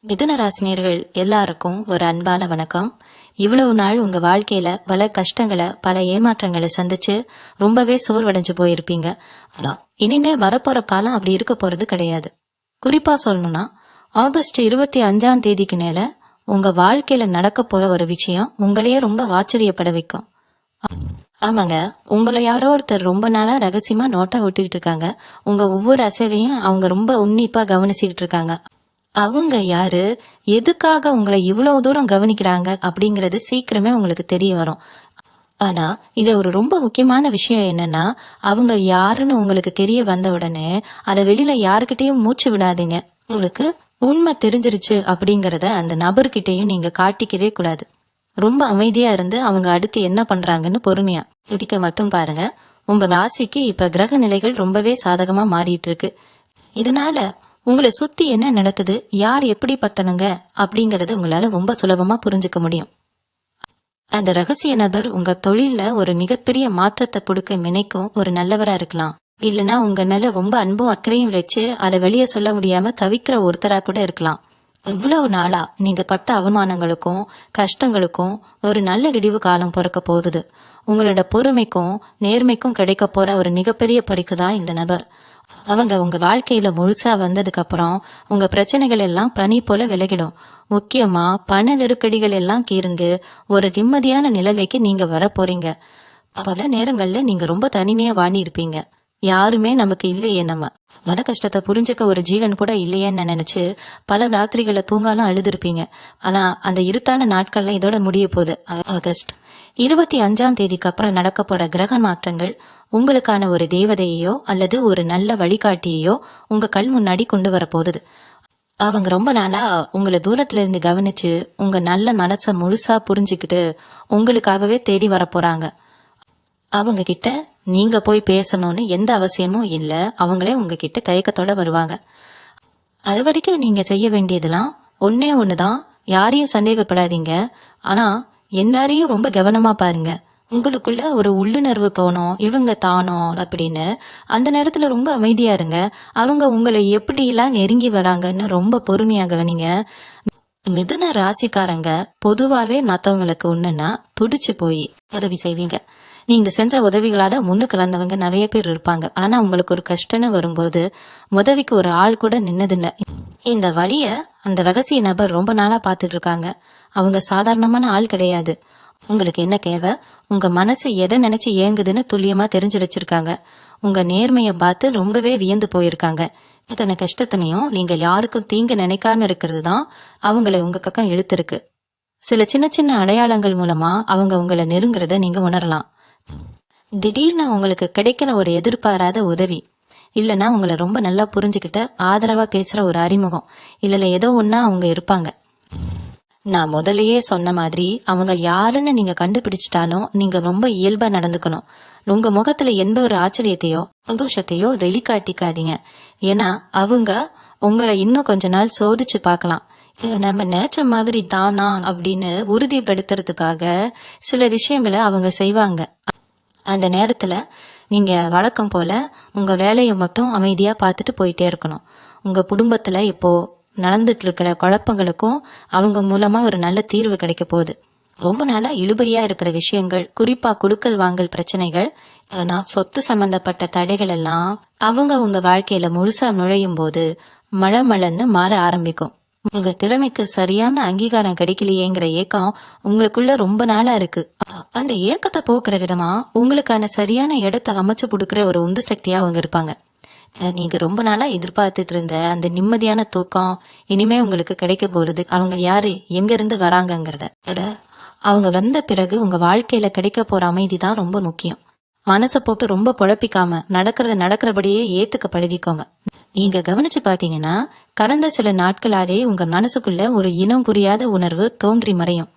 மிதுன ராசினியர்கள் எல்லாருக்கும் ஒரு அன்பான வணக்கம். இவ்வளவு நாள் உங்க வாழ்க்கையில பல கஷ்டங்களை, பல ஏமாற்றங்களை சந்திச்சு ரொம்பவே சோர்வடைஞ்சு போயிருப்பீங்க. ஆனா இனிமே வரப்போற காலம் அப்படி இருக்க போறது கிடையாது. குறிப்பா சொல்லணும்னா, ஆகஸ்ட் 25ஆம் தேதிக்கு மேல உங்க வாழ்க்கையில நடக்க போற ஒரு விஷயம் உங்களையே ரொம்ப ஆச்சரியப்பட வைக்கும். ஆமாங்க, உங்களை யாரோ ஒருத்தர் ரொம்ப நாளா ரகசியமா நோட்டா விட்டுக்கிட்டு இருக்காங்க. உங்க ஒவ்வொரு அசைவையும் அவங்க ரொம்ப உன்னிப்பா கவனிச்சுக்கிட்டு இருக்காங்க. அவங்க யாரு, எதுக்காக உங்களை இவ்வளவு தூரம் கவனிக்கிறாங்க அப்படிங்கறது சீக்கிரமே உங்களுக்கு தெரிய வரும். ஆனா இது ஒரு ரொம்ப முக்கியமான விஷயம் என்னன்னா, அவங்க யாருன்னு உங்களுக்கு தெரிய வந்த உடனே அதை வெளியில யாருக்கிட்டையும் மூச்சு விடாதீங்க. உங்களுக்கு உண்மை தெரிஞ்சிருச்சு அப்படிங்கறத அந்த நபர்கிட்டயும் நீங்க காட்டிக்கவே கூடாது. ரொம்ப அமைதியா இருந்து அவங்க அடுத்து என்ன பண்றாங்கன்னு பொறுமையா பிடிக்க மட்டும் பாருங்க. உங்க ராசிக்கு இப்ப கிரக நிலைகள் ரொம்பவே சாதகமா மாறிட்டு இருக்கு. இதனால உங்களை சுத்தி என்ன நடக்குது, யார் எப்படிப்பட்டனுங்க அப்படிங்கறத உங்களால ரொம்ப சுலபமா புரிஞ்சுக்க முடியும். அந்த ரகசிய நபர் உங்க தொழில ஒரு மிகப்பெரிய மாற்றத்தை கொடுக்க நினைக்கும் ஒரு நல்லவரா இருக்கலாம். இல்லனா உங்க மேல ரொம்ப அன்பும் அக்கறையும் வச்சு அதை வெளியே சொல்ல முடியாம தவிக்கிற ஒருத்தரா கூட இருக்கலாம். இவ்வளவு நாளா நீங்க பட்ட அவமானங்களுக்கும் கஷ்டங்களுக்கும் ஒரு நல்ல விடிவு காலம் பிறக்க போகுது. உங்களோட பொறுமைக்கும் நேர்மைக்கும் கிடைக்க போற ஒரு மிகப்பெரிய பரிசு தான் இந்த நபர். அவங்க உங்க வாழ்க்கையில முழுசா வந்ததுக்கு அப்புறம் உங்க பிரச்சனைகள் எல்லாம் பனி போல விலகிடும். முக்கியமா பண நெருக்கடிகள் எல்லாம் கீருங்கு ஒரு நிம்மதியான நிலைமைக்கு நீங்க வர போறீங்க. பல நேரங்கள்ல நீங்க ரொம்ப தனிமையா வாணி இருப்பீங்க. யாருமே நமக்கு இல்லையே, நம்ம மன கஷ்டத்தை புரிஞ்சுக்க ஒரு ஜீவன் கூட இல்லையேன்னு நினைச்சு பல ராத்திரிகளை தூங்காலும் அழுதுருப்பீங்க. ஆனா அந்த இருட்டான நாட்கள்ல இதோட முடிய போகுது. ஆகஸ்ட் 25ஆம் தேதிக்கு அப்புறம் நடக்க போற கிரக மாற்றங்கள் உங்களுக்கான ஒரு தேவதையோ அல்லது ஒரு நல்ல வழிகாட்டியோ உங்க கண் முன்னாடி கொண்டு வர போகுது. அவங்க ரொம்ப நாளா உங்களை தூரத்துல இருந்து கவனிச்சு உங்க நல்ல மனச முழுசா புரிஞ்சுக்கிட்டு உங்களுக்காகவே தேடி வர போறாங்க. அவங்க கிட்ட நீங்க போய் பேசணும்னு எந்த அவசியமும் இல்ல. அவங்களே உங்ககிட்ட தயக்கத்தோட வருவாங்க. அது வரைக்கும் நீங்க செய்ய வேண்டியதெல்லாம் ஒன்னே ஒண்ணுதான். யாரையும் சந்தேகப்படாதீங்க. ஆனா எல்லாரையும் ரொம்ப கவனமா பாருங்க. உங்களுக்குள்ள ஒரு உள்ளுணர்வு தோணும், இவங்க தானோ அப்படின்னு. அந்த நேரத்துல ரொம்ப அமைதியா இருங்க. அவங்க உங்களை எப்படி எல்லாம் நெருங்கி வராங்கன்னு ரொம்ப பொறுமையா கவனிங்க. மிதுன ராசிக்காரங்க பொதுவாவே மத்தவங்களுக்கு ஒண்ணுன்னா துடிச்சு போய் உதவி செய்வீங்க. நீங்க செஞ்ச உதவிகளால முன்னுக்கு வந்தவங்க நிறைய பேர் இருப்பாங்க. ஆனா உங்களுக்கு ஒரு கஷ்டம்னு வரும்போது உதவிக்கு ஒரு ஆள் கூட நின்னதில்ல. இந்த வழிய அந்த ரகசிய நபர் ரொம்ப நாளா பாத்துட்டு இருக்காங்க. அவங்க சாதாரணமான ஆள் கிடையாது. உங்களுக்கு என்ன தேவை, உங்க மனசு எதை நினைச்சு ஏங்குதுன்னு துல்லியமா தெரிஞ்சு வச்சிருக்காங்க. உங்க நேர்மைய பார்த்து ரொம்பவே வியந்து போயிருக்காங்க. இத்தனை கஷ்டத்தினையும் நீங்க யாருக்கும் தீங்கு நினைக்காம இருக்கிறது தான் அவங்களை உங்க பக்கம் இழுத்திருக்கு. சில சின்ன சின்ன அடையாளங்கள் மூலமா அவங்க உங்களை நெருங்குறத நீங்க உணரலாம். திடீர்னு உங்களுக்கு கிடைக்கிற ஒரு எதிர்பாராத உதவி, இல்லைன்னா உங்களை ரொம்ப நல்லா புரிஞ்சுக்கிட்ட ஆதரவா பேசுற ஒரு அறிமுகம், இல்ல ஏதோ ஒன்னா அவங்க இருப்பாங்க. நான் முதலையே சொன்ன மாதிரி அவங்க யாருன்னு நீங்க கண்டுபிடிச்சிட்டாலும் நீங்க ரொம்ப இயல்பா நடந்துக்கணும். உங்க முகத்துல எந்த ஒரு ஆச்சரியத்தையோ சந்தோஷத்தையோ வெளிக்காட்டிக்காதீங்க. ஏன்னா அவங்க உங்களை இன்னும் கொஞ்ச நாள் சோதிச்சு பார்க்கலாம். நம்ம நேச்ச மாதிரி தானா அப்படின்னு உறுதிப்படுத்துறதுக்காக சில விஷயங்களை அவங்க செய்வாங்க. அந்த நேரத்துல நீங்க வழக்கம் போல உங்க வேலையை மட்டும் அமைதியா பார்த்துட்டு போயிட்டே இருக்கணும். உங்க குடும்பத்துல இப்போ நடந்துட்டு இருக்கிற குழப்பங்களுக்கும் அவங்க மூலமா ஒரு நல்ல தீர்வு கிடைக்க போகுது. ரொம்ப நாளா இழுபறியா இருக்கிற விஷயங்கள், குறிப்பா குடுக்கல் வாங்கல் பிரச்சனைகள், சொத்து சம்பந்தப்பட்ட தடைகள் எல்லாம் அவங்க உங்க வாழ்க்கையில முழுசா நுழையும் போது மழமழன்னு மாற ஆரம்பிக்கும். உங்க திறமைக்கு சரியான அங்கீகாரம் கிடைக்கலையேங்கிற ஏக்கம் உங்களுக்குள்ள ரொம்ப நாளா இருக்கு. அந்த ஏக்கத்தை போக்குற விதமா உங்களுக்கான சரியான இடத்தை அமைச்சு கொடுக்கற ஒரு உந்து சக்தியா அவங்க இருப்பாங்க. நீங்க ரொம்ப நாளா எதிர்பார்த்துட்டு இருந்த அந்த நிம்மதியான தூக்கம் இனிமே உங்களுக்கு கிடைக்க போறது. அவங்க யாரு, எங்க இருந்து வராங்கங்கிறத அவங்க வந்த பிறகு உங்க வாழ்க்கையில கிடைக்க போற அமைதி தான் ரொம்ப முக்கியம். மனசை போட்டு ரொம்ப குழப்பிக்காம நடக்கிறபடியே ஏத்துக்க பழகிக்கோங்க. நீங்க கவனிச்சு பாத்தீங்கன்னா கடந்த சில நாட்களாலே உங்க மனசுக்குள்ள ஒரு இனம் புரியாத உணர்வு தோன்றி மறையும்.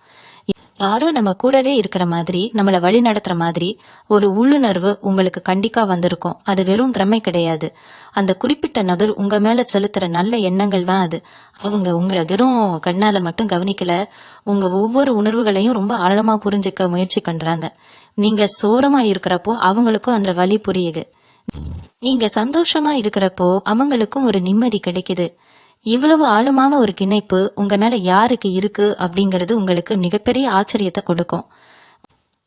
யாரோ நம்ம கூடவே இருக்கிற மாதிரி, நம்மள வழி நடத்துற மாதிரி ஒரு உள்ளுணர்வு உங்களுக்கு கண்டிப்பா வந்திருக்கும். அது வெறும் பிரமை கிடையாது. அந்த குறிப்பிட்ட நபர் உங்க மேல செலுத்துற நல்ல எண்ணங்கள் தான் அது. அவங்க உங்களை வெறும் கண்ணால மட்டும் கவனிக்கல, உங்க ஒவ்வொரு உணர்வுகளையும் ரொம்ப ஆழமா புரிஞ்சுக்க முயற்சி பண்றாங்க. நீங்க சோரமா இருக்கிறப்போ அவங்களுக்கும் அந்த வலி புரியுது. நீங்க சந்தோஷமா இருக்கிறப்போ அவங்களுக்கும் ஒரு நிம்மதி கிடைக்குது. இவ்வளவு ஆழமான ஒரு இணைப்பு உங்க மேல யாருக்கு இருக்கு அப்படிங்கறது உங்களுக்கு மிகப்பெரிய ஆச்சரியத்தை கொடுக்கும்.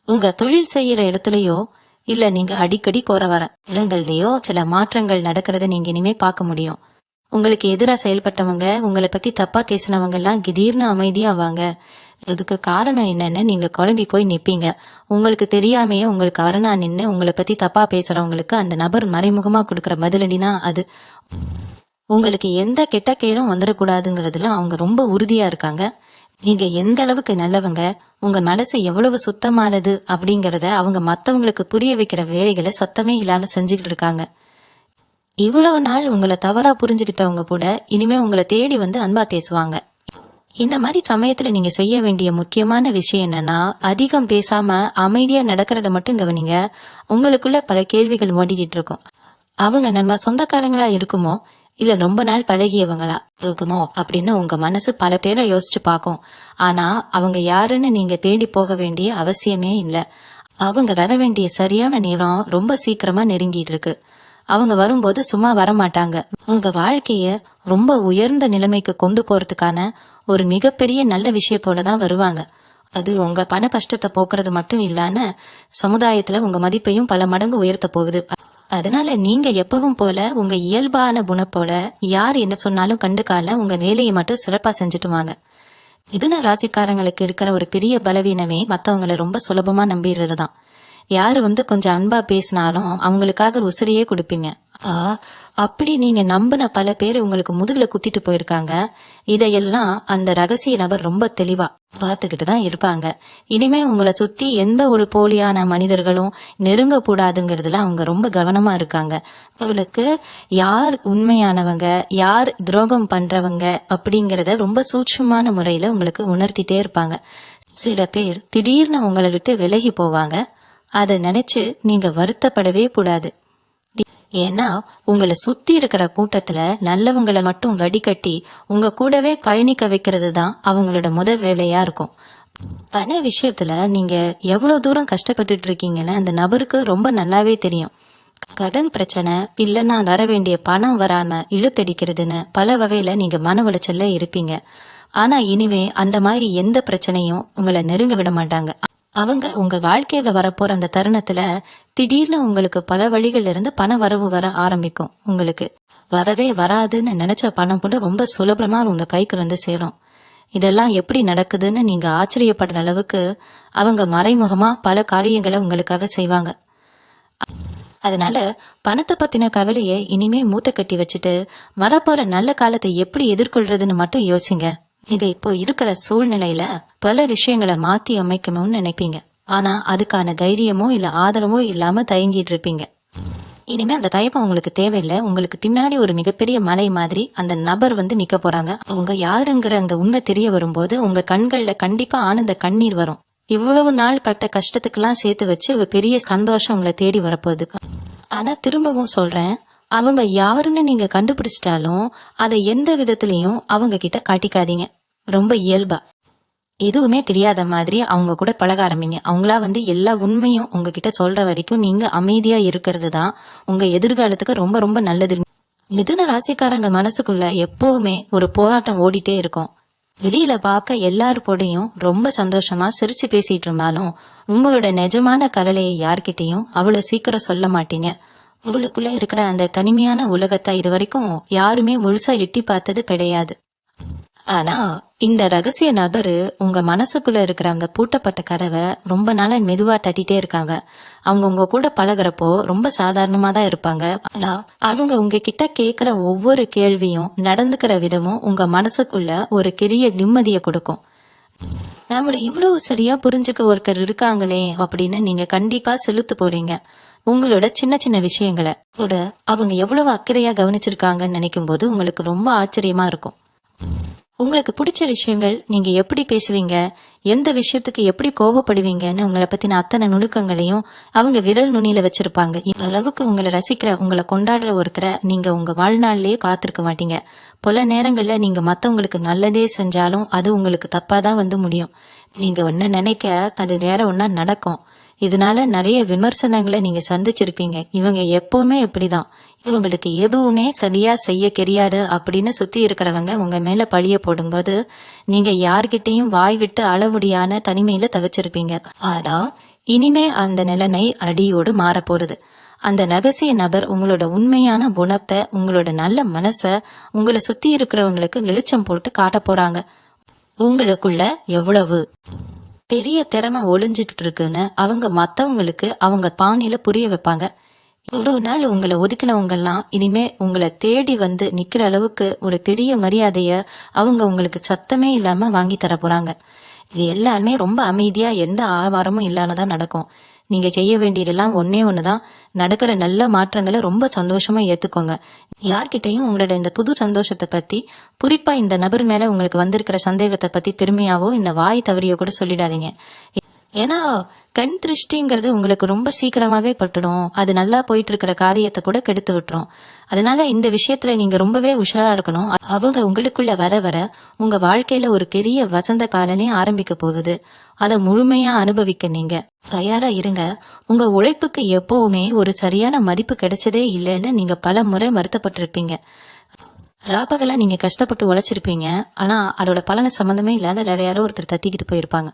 உங்க தொழில் செய்யற இடத்துலயோ இல்ல நீங்க அடிக்கடி போற வர இடங்கள்லயோ சில மாற்றங்கள் நடக்கிறத நீங்க இனிமே பார்க்க முடியும். உங்களுக்கு எதிரா செயல்பட்டவங்க, உங்களை பத்தி தப்பா பேசினவங்க எல்லாம் திடீர்னு அமைதியாவாங்க. இதுக்கு காரணம் என்னன்னு நீங்க குழம்பி போய் நிப்பீங்க. உங்களுக்கு தெரியாமையே உங்களுக்கு அரணா நின்னு உங்களை பத்தி தப்பா பேசுறவங்களுக்கு அந்த நபர் மறைமுகமா கொடுக்கற பதிலடினா அது. உங்களுக்கு எந்த கெட்ட கேடும் வந்துடக்கூடாதுங்கிறதுல அவங்க ரொம்ப உறுதியா இருக்காங்க. நீங்க எந்த அளவுக்கு நல்லவங்க, உங்க மனசு எவ்வளவு சுத்தமானது அப்படிங்கறத அவங்க மத்தவங்களுக்கு புரிய வைக்கிற வேலைகளை சத்தமே இல்லாம செஞ்சுக்கிட்டு இருக்காங்க. இவ்வளவு நாள் உங்களை தவறா புரிஞ்சுக்கிட்டவங்க கூட இனிமே உங்களை தேடி வந்து அன்பா பேசுவாங்க. இந்த மாதிரி சமயத்துல நீங்க செய்ய வேண்டிய முக்கியமான விஷயம் என்னன்னா, அதிகம் பேசாம அமைதியா நடக்கிறத மட்டும் கவனிங்க. உங்களுக்குள்ள பல கேள்விகள் ஓடிக்கிட்டு இருக்கும். அவங்க நம்ம சொந்தக்காரங்களா இருக்குமோ இல்ல ரொம்ப நாள் பழகியவங்களா இருக்குமோ அப்படின்னு உங்க மனசு பல பேரை யோசிச்சு பார்க்கும். ஆனா அவங்க யாருன்னு நீங்க தேடி போக வேண்டிய அவசியமே இல்ல. அவங்க வர வேண்டிய சரியான நேரம் ரொம்ப சீக்கிரமா நெருங்கிட்டு இருக்கு. அவங்க வரும்போது சும்மா வரமாட்டாங்க. உங்க வாழ்க்கைய ரொம்ப உயர்ந்த நிலைமைக்கு கொண்டு போறதுக்கான ஒரு மிகப்பெரிய நல்ல விஷயத்தோடதான் வருவாங்க. அது உங்க பண கஷ்டத்தை போக்குறது மட்டும் இல்லாம சமுதாயத்துல உங்க மதிப்பையும் பல மடங்கு உயர்த்த போகுது. அதனால நீங்க எப்பவும் போல உங்க இயல்பான குணப்போல யார் என்ன சொன்னாலும் கண்டுக்கால உங்க வேலையை மட்டும் சிறப்பா செஞ்சுட்டு வாங்க. மிதுன ராசிக்காரங்களுக்கு இருக்கிற ஒரு பெரிய பலவீனமே மத்தவங்களை ரொம்ப சுலபமா நம்பிடுறதுதான். யாரு கொஞ்சம் அன்பா பேசினாலும் அவங்களுக்காக உசிரியே கொடுப்பீங்க. அப்படி நீங்க நம்பின பல பேர் உங்களுக்கு முதுகுல குத்திட்டு போயிருக்காங்க. இதையெல்லாம் அந்த ரகசிய நபர் ரொம்ப தெளிவா பார்த்துக்கிட்டு தான் இருப்பாங்க. இனிமே உங்களை சுத்தி எந்த ஒரு போலியான மனிதர்களும் நெருங்க கூடாதுங்கிறதுல அவங்க ரொம்ப கவனமா இருக்காங்க. உங்களுக்கு யார் உண்மையானவங்க, யார் துரோகம் பண்றவங்க அப்படிங்கறத ரொம்ப சூட்சமான முறையில உங்களுக்கு உணர்த்திட்டே இருப்பாங்க. சில பேர் திடீர்னு உங்களை விட்டு விலகி போவாங்க. அதை நினைச்சு நீங்க வருத்தப்படவே கூடாது. ஏன்னா உங்களை சுத்தி இருக்கிற கூட்டத்துல நல்லவங்களை மட்டும் வடிகட்டி உங்க கூடவே பயணிக்க வைக்கிறது தான் அவங்களோட முதல் வேலையா இருக்கும். பண விஷயத்துல நீங்க எவ்வளவு தூரம் கஷ்டப்பட்டுட்டு இருக்கீங்கன்னு அந்த நபருக்கு ரொம்ப நல்லாவே தெரியும். கடன் பிரச்சனை இல்லைன்னா வர வேண்டிய பணம் வராம இழுத்தடிக்கிறதுன்னு பல வகையில நீங்க மன உளைச்சல்ல இருப்பீங்க. ஆனா இனிமே அந்த மாதிரி எந்த பிரச்சனையும் உங்களை நெருங்க விட மாட்டாங்க. அவங்க உங்க வாழ்க்கையில வரப்போற அந்த தருணத்துல திடீர்னு உங்களுக்கு பல வழிகள் இருந்து பண வரவு வர ஆரம்பிக்கும். உங்களுக்கு வரவே வராதுன்னு நினைச்ச பணம் கூட ரொம்ப சுலபமா உங்க கைக்கு சேரும். இதெல்லாம் எப்படி நடக்குதுன்னு நீங்க ஆச்சரியப்படுற அளவுக்கு அவங்க மறைமுகமா பல காரியங்களை உங்களுக்காக செய்வாங்க. அதனால பணத்தை பத்தின கவலையை இனிமே மூட்டை கட்டி வச்சுட்டு வரப்போற நல்ல காலத்தை எப்படி எதிர்கொள்றதுன்னு மட்டும் யோசிங்க. நீங்க இப்போ இருக்கிற சூழ்நிலையில பல விஷயங்களை மாத்தி அமைக்கணும்னு நினைப்பீங்க. ஆனா அதுக்கான தைரியமோ இல்ல ஆதரவோ இல்லாம தயங்கிட்டு இருப்பீங்க. இனிமே அந்த தயக்கம் உங்களுக்கு தேவையில்லை. உங்களுக்கு பின்னாடி ஒரு மிகப்பெரிய மலை மாதிரி அந்த நபர் நிக்க போறாங்க. அவங்க யாருங்கிற அந்த உண்மை தெரிய வரும்போது உங்க கண்கள்ல கண்டிப்பா ஆனந்த கண்ணீர் வரும். இவ்வளவு நாள் பட்ட கஷ்டத்துக்கெல்லாம் சேர்த்து வச்சு ஒரு பெரிய சந்தோஷம் உங்களை தேடி வரப்போகுது. ஆனா திரும்பவும் சொல்றேன், அவங்க யாருன்னு நீங்க கண்டுபிடிச்சிட்டாலும் அதை எந்த விதத்திலையும் அவங்க கிட்ட காட்டிக்காதீங்க. ரொம்ப இயல்பா எதுவுமே தெரியாத மாதிரி அவங்க கூட பழக ஆரம்பிங்க. அவங்களா எல்லா உண்மையும் உங்ககிட்ட சொல்ற வரைக்கும் நீங்க அமைதியா இருக்கிறது தான் உங்க எதிர்காலத்துக்கு ரொம்ப ரொம்ப நல்லது. மிதுன ராசிக்காரங்க மனசுக்குள்ள எப்பவுமே ஒரு போராட்டம் ஓடிட்டே இருக்கும். வெளியில பார்க்க எல்லாரு கூடயும் ரொம்ப சந்தோஷமா சிரிச்சு பேசிட்டு இருந்தாலும் உங்களோட நிஜமான கவலையை யார்கிட்டையும் அவ்வளவு சீக்கிரம் சொல்ல மாட்டீங்க. உங்களுக்குள்ள இருக்கிற அந்த தனிமையான உலகத்தை இது வரைக்கும் யாருமே முழுசா எட்டி பார்த்தது கிடையாது. ஆனா இந்த ரகசிய நபரு உங்க மனசுக்குள்ள இருக்கிற அந்த பூட்டப்பட்ட கதவை ரொம்ப நாளா மெதுவா தட்டிட்டே இருக்காங்க. அவங்க உங்க கூட பழகுறப்போ ரொம்ப சாதாரணமா தான் இருப்பாங்க. ஆனா அவங்க உங்ககிட்ட கேக்குற ஒவ்வொரு கேள்வியும் நடந்துக்கிற விதமும் உங்க மனசுக்குள்ள ஒரு பெரிய நிம்மதியை கொடுக்கும். நம்மள இவ்வளவு சரியா புரிஞ்சுக்க ஒருத்தர் இருக்காங்களே அப்படின்னு நீங்க கண்டிப்பா செலுத்து போறீங்க. உங்களோட சின்ன சின்ன விஷயங்களை கூட அவங்க எவ்வளவு அக்கறையா கவனிச்சிருக்காங்கன்னு நினைக்கும் போது உங்களுக்கு ரொம்ப ஆச்சரியமா இருக்கும். உங்களுக்கு பிடிச்ச விஷயங்கள், நீங்க எப்படி பேசுவீங்க, எந்த விஷயத்துக்கு எப்படி கோபப்படுவீங்கன்னு உங்களை பத்தின அத்தனை நுணுக்கங்களையும் அவங்க விரல் நுனியில வச்சிருப்பாங்க. இந்த அளவுக்கு உங்களை ரசிக்கிற, உங்களை கொண்டாடுற ஒருத்தரை நீங்க உங்க வாழ்நாளிலேயே காத்திருக்க மாட்டீங்க. பல நேரங்கள்ல நீங்க மத்தவங்களுக்கு நல்லதே செஞ்சாலும் அது உங்களுக்கு தப்பாதான் முடியும். நீங்க ஒன்ன நினைக்க அது வேற ஒன்னா நடக்கும். இதனால நிறைய விமர்சனங்களை நீங்க சந்திச்சிருப்பீங்க. இவங்க எப்பவுமே இப்படிதான், இவங்களுக்கு எதுவுமே சரியா செய்ய தெரியாது அப்படின்னு சுத்தி இருக்கிறவங்க உங்க மேல பழிய போடும்போது நீங்க யார்கிட்டயும் வாய் விட்டு அழ முடியாத தனிமையில தவிச்சிருப்பீங்க. ஆனா இனிமே அந்த நிலைமை அடியோடு மாற போறது. அந்த ரகசிய நபர் உங்களோட உண்மையான குணத்தை, உங்களோட நல்ல மனச உங்களை சுத்தி இருக்கிறவங்களுக்கு வெளிச்சம் போட்டு காட்ட போறாங்க. உங்களுக்குள்ள எவ்வளவு பெரிய திறமை ஒளிஞ்சுக்கிட்டு இருக்குன்னு அவங்க மத்தவங்களுக்கு அவங்க பாணியில புரிய வைப்பாங்க. இவ்வளவு நாள் உங்களை ஒதுக்கினவங்க எல்லாம் இனிமே உங்களை தேடி வந்து நிக்கிற அளவுக்கு ஒரு பெரிய மரியாதைய அவங்க உங்களுக்கு சத்தமே இல்லாம வாங்கி தர போறாங்க. இது எல்லாமே ரொம்ப அமைதியா எந்த ஆவாரமும் இல்லாமதான் நடக்கும். நீங்க செய்ய வேண்டியதெல்லாம் ஒன்னே ஒண்ணுதான். நடக்கிற நல்ல மாற்றங்களை ரொம்ப சந்தோஷமா ஏத்துக்கோங்க. யார்கிட்டையும் உங்களோட இந்த புது சந்தோஷத்தை பத்தி, குறிப்பா இந்த நபர் மேல உங்களுக்கு வந்திருக்கிற சந்தேகத்தை பத்தி பெருமையாவோ இந்த வாய் தவறியோ கூட சொல்லிடாதீங்க. ஏன்னா கண் திருஷ்டிங்கிறது உங்களுக்கு ரொம்ப சீக்கிரமாவே பட்டுடும். அது நல்லா போயிட்டு இருக்கிற காரியத்தை கூட கெடுத்து விட்டுரும். அதனால இந்த விஷயத்துல நீங்க ரொம்பவே உஷாரா இருக்கணும். அவங்க உங்களுக்குள்ள வர வர உங்க வாழ்க்கையில ஒரு பெரிய வசந்த காலனே ஆரம்பிக்க போகுது. அதை முழுமையா அனுபவிக்க நீங்க தயாரா இருங்க. உங்க உழைப்புக்கு எப்பவுமே ஒரு சரியான மதிப்பு கிடைச்சதே இல்லைன்னு நீங்க பல முறை வருத்தப்பட்டிருப்பீங்க. ராப்பகலா நீங்க கஷ்டப்பட்டு உழைச்சிருப்பீங்க. ஆனா அதோட பலனை சம்பந்தமே இல்லாத வேற யாரோ ஒருத்தர் தட்டிக்கிட்டு போயிருப்பாங்க.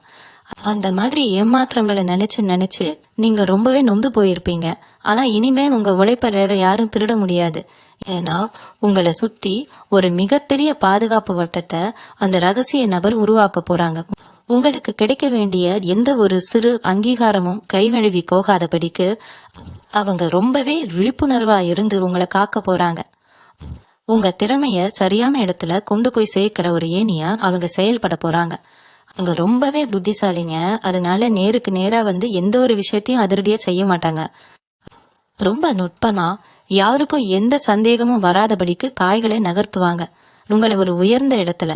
அந்த மாதிரி ஏமாற்றங்களை நினைச்சு நினைச்சு நீங்க ரொம்பவே நொந்து போயிருப்பீங்க. ஆனா இனிமே உங்க உழைப்ப வேற யாரும் திருட முடியாது. ஏன்னா உங்களை சுத்தி ஒரு மிகப்பெரிய பாதுகாப்பு வட்டத்தை அந்த ரகசிய நபர் உருவாக்க போறாங்க. உங்களுக்கு கிடைக்க வேண்டிய எந்த ஒரு சிறு அங்கீகாரமும் கைவழுவி போகாதபடிக்கு அவங்க ரொம்பவே விழிப்புணர்வா இருந்து உங்களை காக்க போறாங்க. உங்க திறமைய சரியான இடத்துல கொண்டு போய் சேர்க்கிற ஒரு ஏணியா அவங்க செயல்பட போறாங்க. அவங்க ரொம்பவே புத்திசாலிங்க. அதனால நேருக்கு நேரா வந்து எந்த ஒரு விஷயத்தையும் அதிரடியா செய்ய மாட்டாங்க. ரொம்ப நுட்பமா யாருக்கும் எந்த சந்தேகமும் வராதபடிக்கு காய்களை நகர்த்துவாங்க. உங்களை ஒரு உயர்ந்த இடத்துல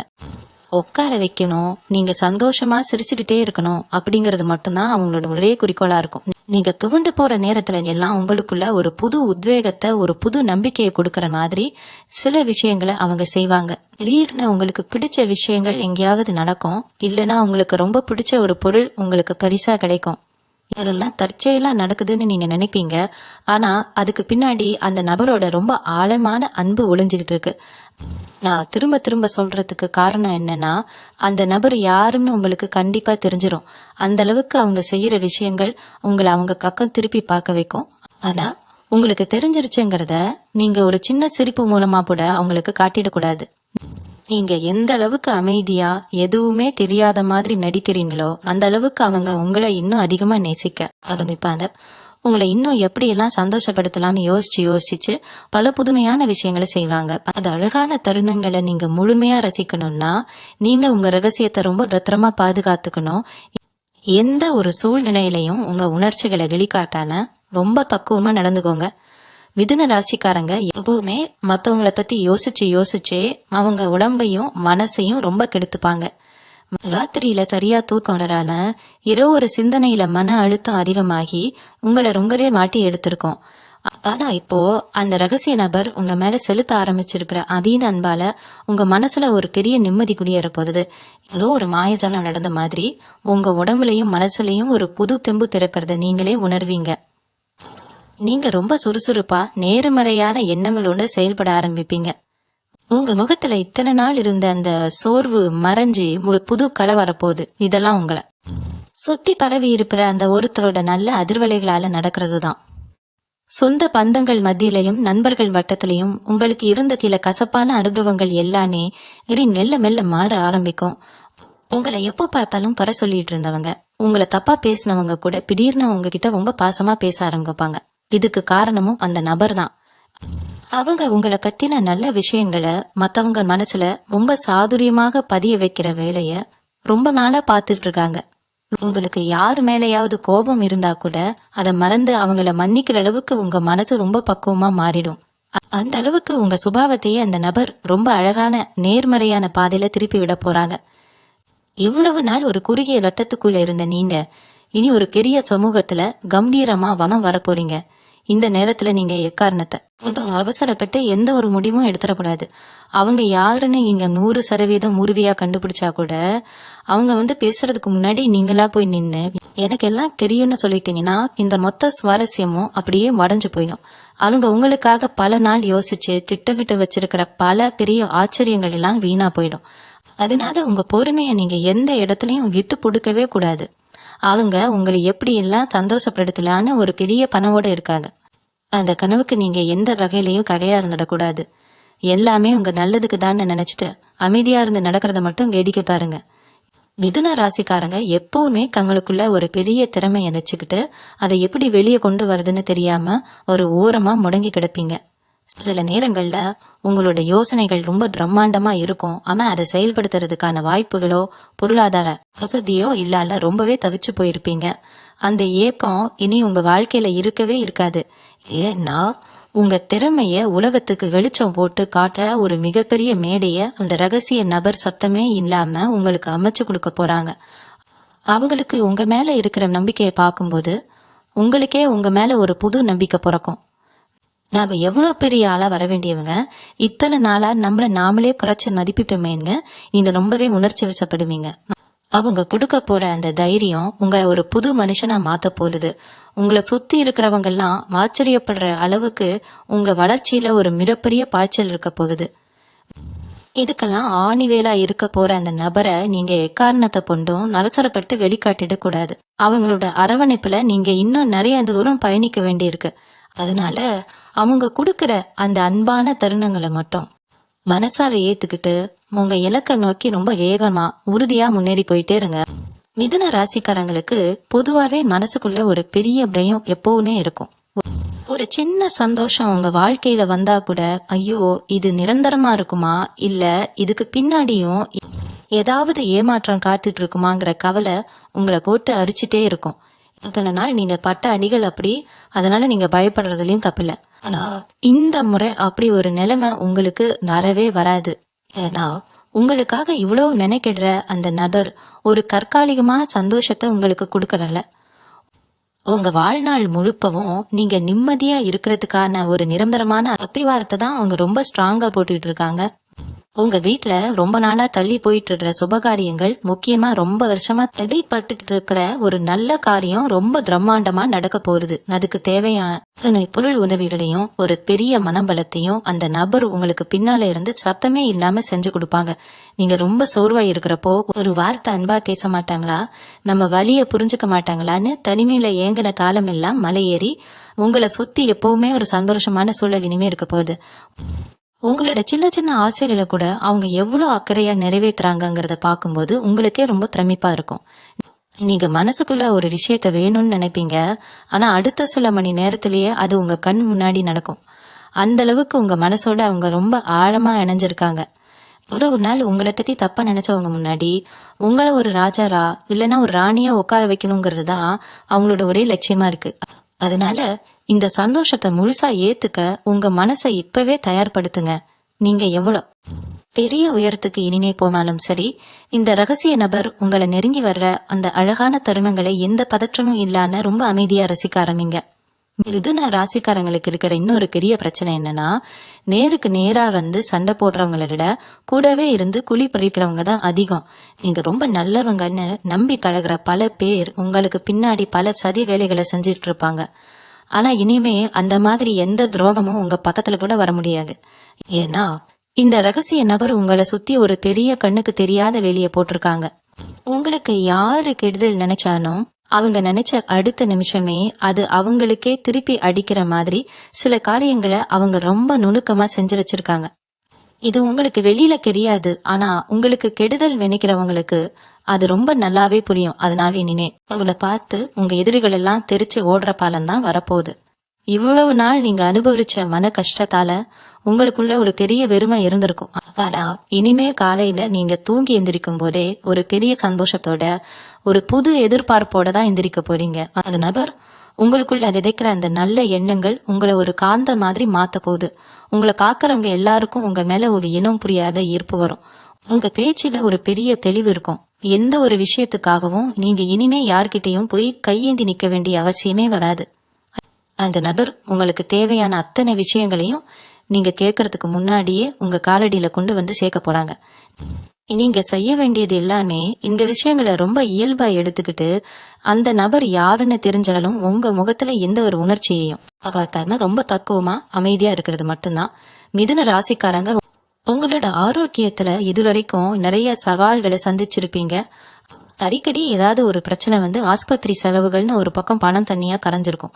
உட்கார வைக்கணும், நீங்க சந்தோஷமா சிரிச்சுக்கிட்டே இருக்கணும் அப்படிங்கறது மட்டும்தான் அவங்களோட ஒரே குறிக்கோளா இருக்கும். நீங்க துவண்டு போற நேரத்துல எல்லாம் உங்களுக்குள்ள ஒரு புது உத்வேகத்தை, ஒரு புது நம்பிக்கையை கொடுக்கற மாதிரி சில விஷயங்களை அவங்க செய்வாங்க. திடீர்னு உங்களுக்கு பிடிச்ச விஷயங்கள் எங்கேயாவது நடக்கும். இல்லைன்னா உங்களுக்கு ரொம்ப பிடிச்ச ஒரு பொருள் உங்களுக்கு பரிசா கிடைக்கும். அதெல்லாம் தற்செயலா நடக்குதுன்னு நீங்க நினைப்பீங்க. ஆனா அதுக்கு பின்னாடி அந்த நபரோட ரொம்ப ஆழமான அன்பு ஒளிஞ்சுக்கிட்டு இருக்கு. நான் திரும்ப திரும்ப சொல்றதுக்கு காரணம் என்னன்னா, அந்த நபர் யாருன்னு உங்களுக்கு கண்டிப்பா தெரிஞ்சிரும். அந்த அளவுக்கு அவங்க செய்யற விஷயங்கள் உங்களை அவங்க பக்கம் திருப்பி பார்க்க வைக்கும். ஆனா உங்களுக்கு தெரிஞ்சிருச்சுங்கிறத நீங்க ஒரு சின்ன சிரிப்பு மூலமா கூட அவங்களுக்கு காட்டிடக்கூடாது. நீங்க எந்த அளவுக்கு அமைதியா எதுவுமே தெரியாத மாதிரி நடிக்கிறீங்களோ அந்த அளவுக்கு அவங்க உங்களை இன்னும் அதிகமா நேசிக்க ஆரம்பிப்பாங்க. உங்களை இன்னும் எப்படி எல்லாம் சந்தோஷப்படுத்தலாம்னு யோசிச்சு பல புதுமையான விஷயங்களை செய்வாங்க. அந்த அழகான தருணங்களை நீங்க முழுமையா ரசிக்கணும்னா நீங்க உங்க ரகசியத்தை ரொம்ப பத்திரமா பாதுகாத்துக்கணும். எந்த ஒரு சூழ்நிலையிலையும் உங்க உணர்ச்சிகளை வெளிக்காட்டாம ரொம்ப பக்குவமா நடந்துக்கோங்க. மிதுன ராசிக்காரங்க எப்பவுமே மத்தவங்கள பத்தி யோசிச்சே அவங்க உடம்பையும் மனசையும் ரொம்ப கெடுத்துப்பாங்க. ராத்திரியில சரியா தூக்கம் வராம இரவு ஒரு சிந்தனையில மன அழுத்தம் அதிகமாகி உங்களை ரொம்பவே மாட்டி எடுத்திருக்கோம். ஆனா இப்போ அந்த ரகசிய நபர் உங்க மேல செலுத்த ஆரம்பிச்சிருக்கிற அதீத அன்பால உங்க மனசுல ஒரு பெரிய நிம்மதி குடியேற போகுது. ஏதோ ஒரு மாயஜாலம் நடந்த மாதிரி உங்க உடம்புலயும் மனசுலயும் ஒரு புது தெம்பு திறக்கிறத நீங்களே உணர்வீங்க. நீங்க ரொம்ப சுறுசுறுப்பா நேர்மறையான எண்ணங்களோட செயல்பட ஆரம்பிப்பீங்க. உங்க முகத்துல இத்தனை நாள் இருந்த அந்த சோர்வு மறைஞ்சி ஒரு புது கலை வரப்போகுது. இதெல்லாம் உங்களை சுத்தி பரவி இருக்கிற அந்த ஒருத்தரோட நல்ல அதிர்வலைகளால நடக்கிறதுதான். சொந்த பந்தங்கள் மத்தியிலையும் நண்பர்கள் வட்டத்திலையும் உங்களுக்கு இருந்த சில கசப்பான அனுபவங்கள் எல்லாமே இனி மெல்ல மெல்ல மாற ஆரம்பிக்கும். உங்களை எப்போ பார்த்தாலும் குறை சொல்லிட்டு இருந்தவங்க, உங்களை தப்பா பேசினவங்க கூட திடீர்னு உங்ககிட்ட ரொம்ப பாசமா பேச ஆரம்பிப்பாங்க. இதுக்கு காரணமும் அந்த நபர் தான். அவங்க உங்களை பத்தின நல்ல விஷயங்களை மத்தவங்க மனசுல ரொம்ப சாதுரியமாக பதிய வைக்கிற வேலைய ரொம்ப நாளா பாத்துட்டு இருக்காங்க. உங்களுக்கு யாரு மேலேயாவது கோபம் இருந்தா கூட அதை மறந்து அவங்கள மன்னிக்கிற அளவுக்கு உங்க மனசு ரொம்ப பக்குவமா மாறிடும். அந்த அளவுக்கு உங்க சுபாவத்தையே அந்த நபர் ரொம்ப அழகான நேர்மறையான பாதையில திருப்பி விட போறாங்க. இவ்வளவு நாள் ஒரு குறுகிய வட்டத்துக்குள்ள இருந்த நீங்க இனி ஒரு பெரிய சமூகத்துல கம்பீரமா வனம் வரப்போறீங்க. இந்த நேரத்துல நீங்க எக்காரணத்தை அவசரப்பட்டு எந்த ஒரு முடிவும் எடுத்துடக்கூடாது. அவங்க யாருன்னு நீங்க 100% உறுதியா கண்டுபிடிச்சா கூட அவங்க பேசுறதுக்கு முன்னாடி நீங்களா போய் நின்னு எனக்கு எல்லாம் தெரியும்னு சொல்லிட்டீங்கன்னா இந்த மொத்த சுவாரஸ்யமும் அப்படியே உடஞ்சு போயிடும். அவங்க உங்களுக்காக பல நாள் யோசிச்சு திட்டமிட்டு வச்சிருக்கிற பல பெரிய ஆச்சரியங்கள் எல்லாம் வீணா போயிடும். அதனால உங்க பொறுமையை நீங்க எந்த இடத்துலயும் விட்டு கொடுக்கவே கூடாது. அவங்க உங்களை எப்படி எல்லாம் சந்தோஷப்படுத்தலான்னு ஒரு பெரிய கனவோட இருக்காங்க. அந்த கனவுக்கு நீங்க எந்த வகையிலையும் கடையா இருந்துடக்கூடாது. எல்லாமே உங்க நல்லதுக்கு தான் நினைச்சிட்டு அமைதியா இருந்து நடக்கிறத மட்டும் வேடிக்கை பாருங்க. மிதுன ராசிக்காரங்க எப்பவுமே தங்களுக்குள்ள ஒரு பெரிய திறமையை வச்சுக்கிட்டு அதை எப்படி வெளியே கொண்டு வருதுன்னு தெரியாம ஒரு ஓரமா முடங்கி கிடப்பீங்க. சில நேரங்கள்ல உங்களோட யோசனைகள் ரொம்ப பிரம்மாண்டமா இருக்கும். ஆனா அதை செயல்படுத்துறதுக்கான வாய்ப்புகளோ பொருளாதார வசதியோ இல்லால ரொம்பவே தவிச்சு போயிருப்பீங்க. அந்த ஏக்கம் இனி உங்க வாழ்க்கையில இருக்கவே இருக்காது. ஏன்னா உங்க திறமைய உலகத்துக்கு வெளிச்சம் போட்டு காட்ட ஒரு மிகப்பெரிய மேடைய அந்த ரகசிய நபர் சத்தமே இல்லாம உங்களுக்கு அமைச்சு கொடுக்க போறாங்க. அவங்களுக்கு உங்க மேல இருக்கிற நம்பிக்கையை பார்க்கும்போது உங்களுக்கே உங்க மேல ஒரு புது நம்பிக்கை பிறக்கும். நாம எவ்வளவு பெரிய ஆளா வர வேண்டியவங்க, இத்தனை நாளா நம்மள நாமளே குறைச்சு மதிப்பிட்டோமேங்க நீங்க ரொம்பவே உணர்ச்சி வசப்படுவீங்க. அவங்க கொடுக்க போற அந்த தைரியம் உங்களை ஒரு புது மனுஷனா மாத்த போகுது. உங்களை சுத்தி இருக்கிறவங்க எல்லாம் ஆச்சரியப்படுற அளவுக்கு உங்க வளர்ச்சியில ஒரு மிகப்பெரிய பாய்ச்சல் இருக்க போகுது. இதுக்கெல்லாம் ஆணிவேலா இருக்க போற அந்த நபரை நீங்க எக்காரணத்தை கொண்டும் நலசரப்பட்டு வெளிக்காட்டிட கூடாது. அவங்களோட அரவணைப்புல நீங்க இன்னும் நிறைய தூரம் பயணிக்க வேண்டியிருக்கு. அதனால அவங்க கொடுக்கற அந்த அன்பான தருணங்களை மட்டும் மனசார ஏத்துக்கிட்டு உங்க இலக்கை நோக்கி ரொம்ப வேகமா உறுதியா முன்னேறி போயிட்டே இருங்க. மிதுன ராசிக்காரங்களுக்கு பொதுவாவே மனசுக்குள்ள ஒரு பெரிய பயம் எப்பவுமே இருக்கும். ஒரு சின்ன சந்தோஷம் உங்க வாழ்க்கையில வந்தா கூட ஐயோ இது நிரந்தரமா இருக்குமா, இல்ல இதுக்கு பின்னாடியும் ஏதாவது ஏமாற்றம் காத்துட்டு இருக்குமாங்கிற கவலை உங்களை போட்டு அரிச்சுட்டே இருக்கும். இத்தனை நாள் நீங்க பட்ட அடிகள் அப்படி, அதனால நீங்க பயப்படுறதுலயும் தப்பில்ல. ஆனா இந்த முறை அப்படி ஒரு நிலைமை உங்களுக்கு வரவே வராது. ஏன்னா உங்களுக்காக இவ்வளவு மெனக்கிடுற அந்த நபர் ஒரு தற்காலிகமான சந்தோஷத்தை உங்களுக்கு கொடுக்கறல. உங்க வாழ்நாள் முழுக்கவும் நீங்க நிம்மதியா இருக்கிறதுக்கான ஒரு நிரந்தரமான அத்திவாரத்தை தான் அவங்க ரொம்ப ஸ்ட்ராங்கா போட்டுட்டு இருக்காங்க. உங்க வீட்டுல ரொம்ப நாளா தள்ளி போயிட்டு இருக்கிற சுபகாரியங்கள், முக்கியமா ரொம்ப வருஷமா தடைப்பட்டு இருக்கிற ஒரு நல்ல காரியம் ரொம்ப பிரம்மாண்டமா நடக்க போகுது. அதுக்கு தேவையான பொருள் உதவிகளையும் ஒரு பெரிய மனபலத்தையும் அந்த நபர் உங்களுக்கு பின்னால இருந்து சத்தமே இல்லாம செஞ்சு கொடுப்பாங்க. நீங்க ரொம்ப சோர்வா இருக்கிறப்போ ஒரு வார்த்தை அன்பா பேச மாட்டாங்களா, நம்ம வலிய புரிஞ்சுக்க மாட்டாங்களான்னு தனிமையில ஏங்கின காலம் எல்லாம் மலையேறி உங்களை சுத்தி எப்பவுமே ஒரு சந்தோஷமான சூழல் இனிமே இருக்க போகுது. உங்களோட சின்ன சின்ன ஆசைகளை கூட அவங்க எவ்வளவு அக்கறையா நிறைவேற்றுறாங்கிறத பார்க்கும்போது உங்களுக்கே ரொம்ப பிரமிப்பா இருக்கும். நீங்க மனசுக்குள்ள ஒரு விஷயத்த வேணும்னு நினைப்பீங்க, ஆனா அடுத்த சில மணி நேரத்திலேயே அது உங்க கண் முன்னாடி நடக்கும். அந்த அளவுக்கு உங்க மனசோட அவங்க ரொம்ப ஆழமா இணைஞ்சிருக்காங்க. இவ்வளவு நாள் உங்களை பத்தி தப்பா நினைச்சவங்க முன்னாடி உங்களை ஒரு ராஜாரா இல்லைன்னா ஒரு ராணியா உட்கார வைக்கணுங்கிறது தான் அவங்களோட ஒரே லட்சியமா இருக்கு. அதனால இந்த சந்தோஷத்தை முழுசா ஏத்துக்க உங்க மனசை இப்பவே தயார்படுத்துங்க. நீங்க எவ்வளவு பெரிய உயரத்துக்கு இனிமே போனாலும் சரி, இந்த ரகசிய நபர் உங்களை நெருங்கி வர்ற அந்த அழகான தருணங்களை எந்த பதற்றமும் இல்லாம ரொம்ப அமைதியா ரசிக்க ஆரம்பிங்க. மிதுன ராசிக்காரங்களுக்கு இருக்கிற இன்னொரு பெரிய பிரச்சனை என்னன்னா, நேருக்கு நேரா வந்து சண்டை போடுறவங்களை விட கூடவே இருந்து குழி பறிக்கிறவங்க தான் அதிகம். நீங்க ரொம்ப நல்லவங்கன்னு நம்பி கழகிற பல பேர் உங்களுக்கு பின்னாடி பல சதி வேலைகளை செஞ்சிட்டு இருப்பாங்க. ஆனா இனிமே அந்த மாதிரி எந்த துரோகமும் உங்க பக்கத்துல கூட வர முடியாது. ஏன்னா இந்த ரகசிய நபர் உங்களை சுத்தி ஒரு பெரிய கண்ணுக்கு தெரியாத வேலையை போட்டிருக்காங்க. உங்களுக்கு யாரு கெடுதல் நினைச்சாலும் அவங்க நினைச்ச அடுத்த நிமிஷமே அது அவங்களுக்கே திருப்பி அடிக்கிற மாதிரி சில காரியங்களை அவங்க ரொம்ப நுணுக்கமா செஞ்சு வச்சிருக்காங்க. இது உங்களுக்கு வெளியில தெரியாது, ஆனா உங்களுக்கு கெடுதல் நினைக்கிறவங்களுக்கு அது ரொம்ப நல்லாவே புரியும். அதனாவே இனிமே உங்களை பார்த்து உங்க எதிரிகள் எல்லாம் தெரிச்சு ஓடுற பாலம் தான் வரப்போகுது. இவ்வளவு நாள் நீங்க அனுபவிச்ச மன கஷ்டத்தால உங்களுக்குள்ள ஒரு பெரிய வெறுமை இருந்திருக்கும். ஆனா இனிமே காலையில நீங்க தூங்கி எந்திரிக்கும் போதே ஒரு பெரிய சந்தோஷத்தோட ஒரு புது எதிர்பார்ப்போட தான் எந்திரிக்க போறீங்க. அந்த நபர் உங்களுக்குள்ள விதைக்கிற அந்த நல்ல எண்ணங்கள் உங்களை ஒரு காந்த மாதிரி மாத்த போகுது. உங்களை காக்கிறவங்க எல்லாருக்கும் உங்க மேல ஒரு இனம் புரியாத ஈர்ப்பு வரும். உங்க பேச்சுல ஒரு பெரிய தெளிவு இருக்கும். எந்த ஒரு விஷயத்துக்காகவும் நீங்க இனிமே யார்கிட்டையும் போய் கையேந்தி நிக்க வேண்டிய அவசியமே வராது. அந்த நபர் உங்களுக்கு தேவையான அத்தனை விஷயங்களையும் நீங்க கேட்கறதுக்கு முன்னாடியே உங்க காலடியில கொண்டு வந்து சேர்க்க போறாங்க. நீங்க செய்ய வேண்டியது எல்லாமே இந்த விஷயங்களை ரொம்ப இயல்பா எடுத்துக்கிட்டு அந்த நபர் யாருன்னு தெரிஞ்சாலும் உங்க முகத்துல எந்த ஒரு உணர்ச்சியையும் காட்டாம ரொம்ப தக்குவமா அமைதியா இருக்கிறது மட்டும்தான். மிதுன ராசிக்காரங்க, உங்களோட ஆரோக்கியத்துல இதுவரைக்கும் நிறைய சவால்களை சந்திச்சிருப்பீங்க. அடிக்கடி ஏதாவது ஒரு பிரச்சனை வந்து ஆஸ்பத்திரி செலவுகள்னு ஒரு பக்கம் பணம் தண்ணியா கரைஞ்சிருக்கும்.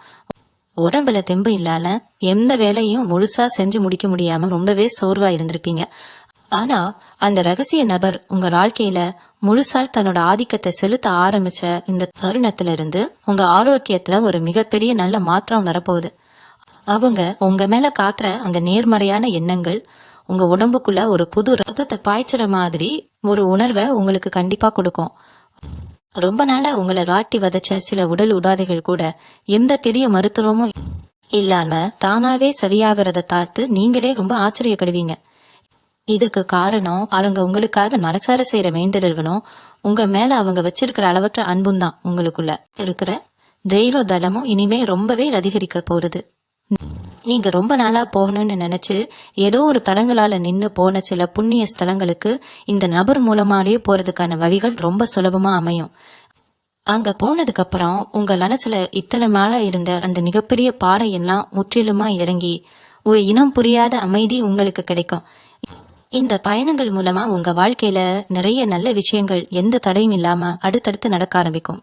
உடம்புல தெம்பு இல்லாம எந்த வேலையும் முழுசா செஞ்சு முடிக்க முடியாம ரொம்பவே சோர்வா இருந்திருப்பீங்க. ஆனா அந்த ரகசிய நபர் உங்க வாழ்க்கையில முழுசா தன்னோட ஆதிக்கத்தை செலுத்த ஆரம்பிச்ச இந்த தருணத்துல இருந்து உங்க ஆரோக்கியத்துல ஒரு மிகப்பெரிய நல்ல மாற்றம் வரப்போகுது. அவங்க உங்க மேல காட்டுற அந்த நேர்மறையான எண்ணங்கள் உங்க உடம்புக்குள்ள ஒரு புது ரத்தத்தை பாய்ச்சுற மாதிரி ஒரு உணர்வை உங்களுக்கு கண்டிப்பா கொடுக்கும். ரொம்ப நாளா உங்களை வாட்டி வதச்ச சில உடல் உபாதைகள் கூட எந்த பெரிய மருத்துவமும் இல்லாம தானாவே சரியாகிறத பார்த்து நீங்களே ரொம்ப ஆச்சரியப்படுவீங்க. இதுக்கு காரணம் அவங்க உங்களுக்காக மனசார செய்யற வேண்டுதல்களும் உங்க மேல அவங்க வச்சிருக்கிற அளவற்ற அன்பும் தான். உங்களுக்குள்ள இருக்கிற தெய்வ தலமும் இனிமே ரொம்பவே அதிகரிக்க போறது. நீங்க ரொம்ப நாளா போகணும்னு நினைச்சு ஏதோ ஒரு தடங்களால நின்னு போன சில புண்ணிய ஸ்தலங்களுக்கு இந்த நபர் மூலமாலேயே போறதுக்கான வழிகள் ரொம்ப சுலபமா அமையும். அங்க போனதுக்கு அப்புறம் உங்க மனசுல இத்தனை நாளா இருந்த அந்த மிகப்பெரிய பாறை எல்லாம் முற்றிலுமா இறங்கி ஒரு இனம் புரியாத அமைதி உங்களுக்கு கிடைக்கும். இந்த பயணங்கள் மூலமா உங்க வாழ்க்கையில நிறைய நல்ல விஷயங்கள் எந்த தடையும் இல்லாம அடுத்தடுத்து நடக்க ஆரம்பிக்கும்.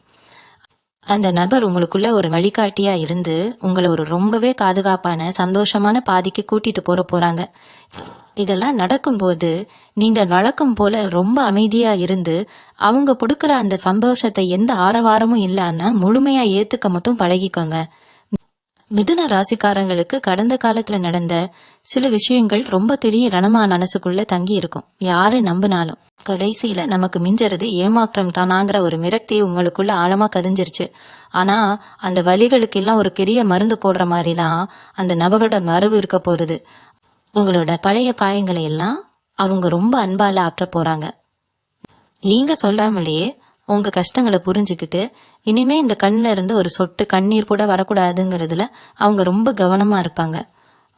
அந்த நபர் உங்களுக்குள்ள ஒரு வழிகாட்டியா இருந்து உங்களை ஒரு ரொம்பவே பாதுகாப்பான சந்தோஷமான பாதைக்கு கூட்டிட்டு போறாங்க. இதெல்லாம் நடக்கும்போது நீங்க வழக்கம் போல ரொம்ப அமைதியா இருந்து அவங்க கொடுக்கற அந்த சந்தோஷத்தை எந்த ஆரவாரமும் இல்லாம முழுமையா ஏத்துக்க மட்டும் பழகிக்கோங்க. மிதுன ராசிக்காரங்களுக்கு கடந்த காலத்துல நடந்த சில விஷயங்கள் ரொம்ப பெரிய ரணமா மனசுக்குள்ள தங்கி இருக்கும். யாரு நம்பினாலும் கடைசியில நமக்கு மிஞ்சறது ஏமாற்றம் தானாங்கிற ஒரு மிரக்தி உங்களுக்குள்ள ஆழமா கதிஞ்சிருச்சு. ஆனா அந்த வலிகளுக்கு எல்லாம் ஒரு பெரிய மருந்து போடுற மாதிரிதான் அந்த நபரோட மரபு இருக்க போறது. உங்களோட பழைய காயங்களை எல்லாம் அவங்க ரொம்ப அன்பால ஆற்ற போறாங்க. நீங்க சொல்லாமலேயே உங்க கஷ்டங்களை புரிஞ்சுக்கிட்டு இனிமே இந்த கண்ணுல இருந்து ஒரு சொட்டு கண்ணீர் கூட வரக்கூடாதுங்கிறதுல அவங்க ரொம்ப கவனமா இருப்பாங்க.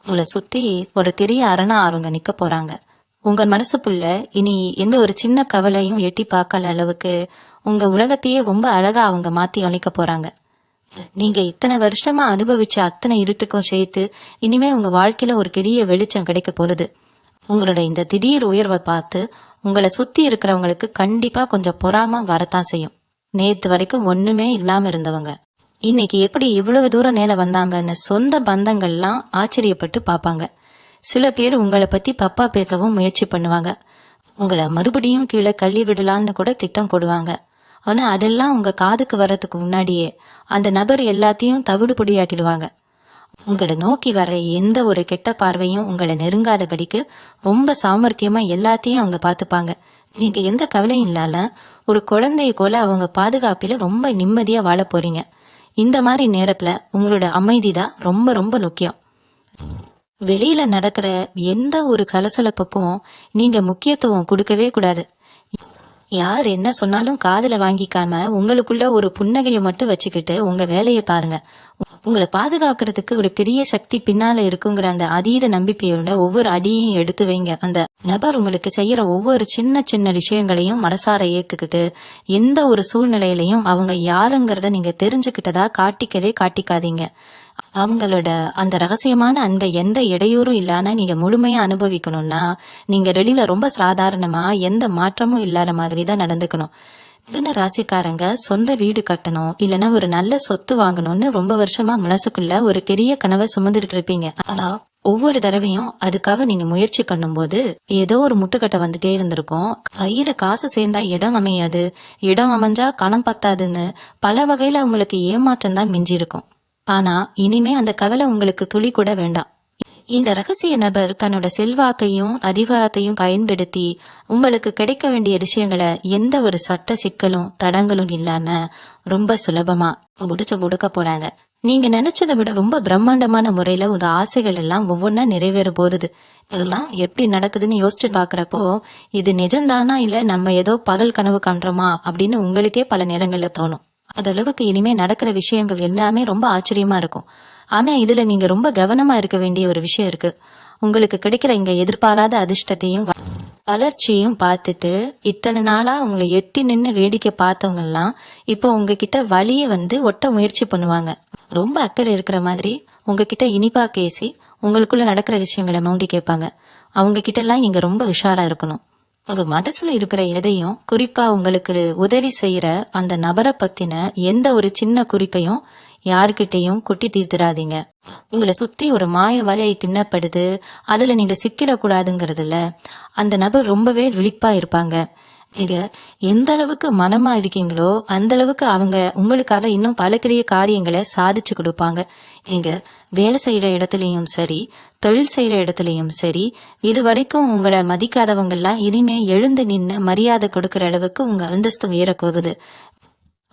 உங்களை சுத்தி ஒரு பெரிய அரணா அவங்க நிக்க போறாங்க. உங்க மனசுக்குள்ள இனி எந்த ஒரு சின்ன கவலையும் எட்டி பார்க்கல அளவுக்கு உங்க உலகத்தையே ரொம்ப அழகா அவங்க மாத்தி அமைக்க போறாங்க. நீங்க இத்தனை வருஷமா அனுபவிச்ச அத்தனை இருட்டுக்கும் சேர்த்து இனிமே உங்க வாழ்க்கையில ஒரு பெரிய வெளிச்சம் கிடைக்க போகுது. உங்களோட இந்த திடீர் உயர்வை பார்த்து உங்களை சுத்தி இருக்கிறவங்களுக்கு கண்டிப்பா கொஞ்சம் பொறாம வரத்தான் செய்யும். நேத்து வரைக்கும் ஒண்ணுமே இல்லாம இருந்தவங்க இன்னைக்கு எப்படி இவ்வளவு தூரம் மேல வந்தாங்கன்னு சொந்த பந்தங்கள்லாம் ஆச்சரியப்பட்டு பாப்பாங்க. சில பேர் உங்களை பத்தி தப்பா பேசவும் முயற்சி பண்ணுவாங்க. உங்களை மறுபடியும் கீழே கள்ளி விடலான்னு கூட திட்டம் போடுவாங்க. ஆனா அதெல்லாம் உங்க காதுக்கு வர்றதுக்கு முன்னாடியே அந்த நபர் எல்லாத்தையும் தவிடு பொடியாட்டிடுவாங்க. உங்களை நோக்கி வர எந்த ஒரு கெட்ட பார்வையும் உங்களை நெருங்காதபடிக்கு ரொம்ப சாமர்த்தியமா எல்லாத்தையும் அவங்க பார்த்துப்பாங்க. நீங்க எந்த கவலையும் இல்லாம ஒரு குழந்தைய போல அவங்க பாதுகாப்பில ரொம்ப நிம்மதியா வாழ போறீங்க. இந்த மாதிரி நேரத்துல உங்களோட அமைதி தான் ரொம்ப ரொம்ப முக்கியம். வெளியில நடக்கிற எந்த ஒரு சலசலப்புக்கும் நீங்க முக்கியத்துவம் கொடுக்கவே கூடாது. யார் என்ன சொன்னாலும் காதுல வாங்கிக்காம உங்களுக்குள்ள ஒரு புன்னகையை மட்டும் வச்சுக்கிட்டு உங்க வேலையை பாருங்க. உங்களை பாதுகாக்கிறதுக்கு ஒரு பெரிய சக்தி பின்னால இருக்குங்கிற அந்த அதீத நம்பிக்கையோட ஒவ்வொரு அடியையும் எடுத்து வைங்க. அந்த நபர் உங்களுக்கு செய்யற ஒவ்வொரு சின்ன சின்ன விஷயங்களையும் மனசார ஏத்துக்கிட்டு எந்த ஒரு சூழ்நிலையிலையும் அவங்க யாருங்கிறத நீங்க தெரிஞ்சுக்கிட்டதா காட்டிக்கவே காட்டிக்காதீங்க. அவங்களோட அந்த ரகசியமான அன்பை எந்த இடையூறும் இல்லாம நீங்க முழுமையா அனுபவிக்கணும்னா நீங்க வெளியில ரொம்ப சாதாரணமா எந்த மாற்றமும் இல்லாத மாதிரிதான் நடந்துக்கணும். மிதுன ராசிக்காரங்க சொந்த வீடு கட்டணும் இல்லைன்னா ஒரு நல்ல சொத்து வாங்கணும்னு ரொம்ப வருஷமா மனசுக்குள்ள ஒரு பெரிய கனவை சுமந்துட்டு இருப்பீங்க. ஆனா ஒவ்வொரு தடவையும் அதுக்காக நீங்க முயற்சி பண்ணும் போது ஏதோ ஒரு முட்டுக்கட்டை வந்துட்டே இருந்திருக்கும். கையில காசு சேர்ந்தா இடம் அமையாது, இடம் அமைஞ்சா கணம் பத்தாதுன்னு பல வகையில உங்களுக்கு ஏமாற்றம் தான் மிஞ்சி இருக்கும். ஆனா இனிமே அந்த கவலை உங்களுக்கு துளி கூட வேண்டாம். இந்த ரகசிய நபர் தன்னோட செல்வாக்கையும் அதிகாரத்தையும் பயன்படுத்தி உங்களுக்கு கிடைக்க வேண்டிய விஷயங்களை எந்த ஒரு சட்ட சிக்கலும் தடங்களும் இல்லாம ரொம்ப சுலபமா முடுக்க போறாங்க. நீங்க நினைச்சதை விட ரொம்ப பிரம்மாண்டமான முறையில உங்க ஆசைகள் எல்லாம் ஒவ்வொன்னா நிறைவேற போகுது. இதெல்லாம் எப்படி நடக்குதுன்னு யோசிச்சு பாக்குறப்போ இது நிஜம்தானா இல்ல நம்ம ஏதோ பகல் கனவு காண்றோமா அப்படின்னு உங்களுக்கே பல நேரங்கள்ல தோணும். அதளவுக்கு இனிமே நடக்கிற விஷயங்கள் எல்லாமே ரொம்ப ஆச்சரியமா இருக்கும். ஆனா இதுல நீங்க ரொம்ப கவனமா இருக்க வேண்டிய ஒரு விஷயம் இருக்கு. உங்களுக்கு கிடைக்கிற இங்க எதிர்பாராத அதிர்ஷ்டத்தையும் வளர்ச்சியும் பார்த்துட்டு இத்தனை நாளா உங்களை எட்டி நின்று வேடிக்கை பார்த்தவங்க எல்லாம் இப்போ உங்ககிட்ட வலிய ஒட்ட முயற்சி பண்ணுவாங்க. ரொம்ப அக்கறை இருக்கிற மாதிரி உங்ககிட்ட இனிப்பா பேசி உங்களுக்குள்ள நடக்கிற விஷயங்களை நோண்டி கேட்பாங்க. அவங்க கிட்ட எல்லாம் நீங்க ரொம்ப உஷாரா இருக்கணும். உங்க மனசுல இருக்கிற எதையும், குறிப்பா உங்களுக்கு உதவி செய்யற அந்த நபரை பத்தின எந்த ஒரு சின்ன குறிப்பையும் யாருக்கிட்டையும் கொட்டி தீர்த்துறாதீங்க. உங்களை சுத்தி ஒரு மாய வலையை திண்ணப்படுது, அதுல நீங்க சிக்கிடக்கூடாதுங்கிறதுல அந்த நபர் ரொம்பவே விழிப்பா இருப்பாங்க. நீங்க எந்த அளவுக்கு மனமா இருக்கீங்களோ அந்த அளவுக்கு அவங்க உங்களுக்காக இன்னும் பல பெரிய காரியங்களை சாதிச்சு கொடுப்பாங்க. நீங்க வேலை செய்யற இடத்துலயும் சரி, தொழில் செய்யற இடத்துலயும் சரி, இது வரைக்கும் உங்களை மதிக்காதவங்க எல்லாம் இனிமே எழுந்து நின்று மரியாதை கொடுக்கற அளவுக்கு உங்க அந்தஸ்து உயரப்போகுது.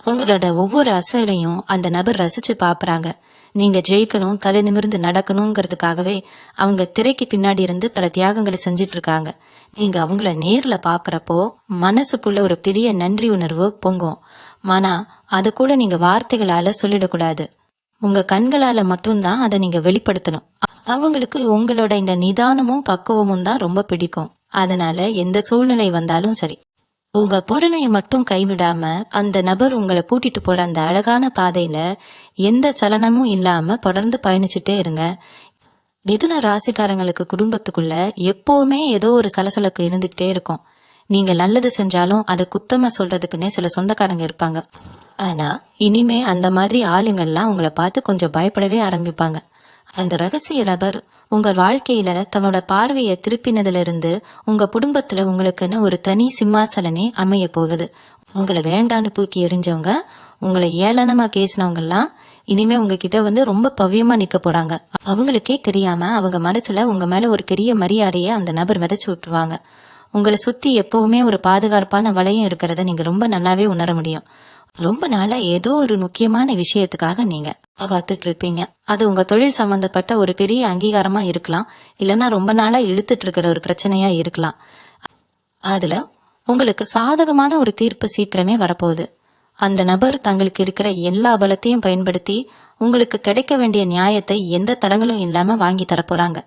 உங்களோட ஒவ்வொரு அசைலையும் அந்த நபர் ரசிச்சு பாக்குறாங்க. நீங்க ஜெயிக்கணும், தலை நிமிர்ந்து நடக்கணுங்கிறதுக்காகவே அவங்க திரைக்கு பின்னாடி இருந்து பல தியாகங்களை செஞ்சிட்டு இருக்காங்க. நீங்க அவங்கள நேர்ல பாக்குறப்போ மனசுக்குள்ள ஒரு பெரிய நன்றி உணர்வு பொங்கும். ஆனா அது கூட நீங்க வார்த்தைகளால சொல்லிடக்கூடாது. உங்க கண்களால மட்டும்தான் அதை நீங்க வெளிப்படுத்தணும். அவங்களுக்கு உங்களோட இந்த நிதானமும் பக்குவமும் தான் ரொம்ப பிடிக்கும். அதனால எந்த சூழ்நிலை வந்தாலும் சரி, உங்க பொருளையை மட்டும் கைவிடாம அந்த நபர் உங்களை கூட்டிட்டு போற அந்த அழகான பாதையில எந்த சலனமும் இல்லாம தொடர்ந்து பயணிச்சுட்டே இருங்க. மிதுன ராசிக்காரங்களுக்கு குடும்பத்துக்குள்ள எப்பவுமே ஏதோ ஒரு சலசலக்கு இருந்துகிட்டே இருக்கும். நீங்க நல்லது செஞ்சாலும் அதை குத்தமா சொல்றதுக்குன்னே சில சொந்தக்காரங்க இருப்பாங்க. ஆனா இனிமே அந்த மாதிரி ஆளுங்கள்லாம் உங்களை பார்த்து கொஞ்சம் பயப்படவே ஆரம்பிப்பாங்க. அந்த ரகசிய நபர் உங்க வாழ்க்கையில தன்னோட பார்வையை திருப்பினதுல இருந்து உங்க குடும்பத்துல உங்களுக்குன்னு ஒரு தனி சிம்மாசனமே அமைய போகுது. உங்களை வேண்டான்னு தூக்கி எறிஞ்சவங்க, உங்களை ஏளனமா பேசினவங்க எல்லாம் இனிமே உங்ககிட்ட ரொம்ப பவ்யமா நிக்க போறாங்க. அவங்களுக்கே தெரியாம அவங்க மனசுல உங்க மேல ஒரு பெரிய மரியாதைய அந்த நபர் விதைச்சு விட்டுருவாங்க. உங்களை சுத்தி எப்பவுமே ஒரு பாதுகாப்பான வளையம் இருக்கிறத நீங்க ரொம்ப நல்லாவே உணர முடியும். ரொம்ப நாளா ஏதோ ஒரு முக்கியமான விஷயத்துக்காக நீங்க காத்துட்டு இருப்பீங்க. அது உங்க தொழில் சம்பந்தப்பட்ட ஒரு பெரிய அங்கீகாரமா இருக்கலாம், இல்லைன்னா ரொம்ப நாளா இழுத்துட்டு இருக்கிற ஒரு பிரச்சனையா இருக்கலாம். அதுல உங்களுக்கு சாதகமான ஒரு தீர்ப்பு சீக்கிரமே வரப்போகுது. அந்த நபர் தங்களுக்கு இருக்கிற எல்லா பலத்தையும் பயன்படுத்தி உங்களுக்கு கிடைக்க வேண்டிய நியாயத்தை எந்த தடங்களும் இல்லாம வாங்கி தரப்போறாங்க.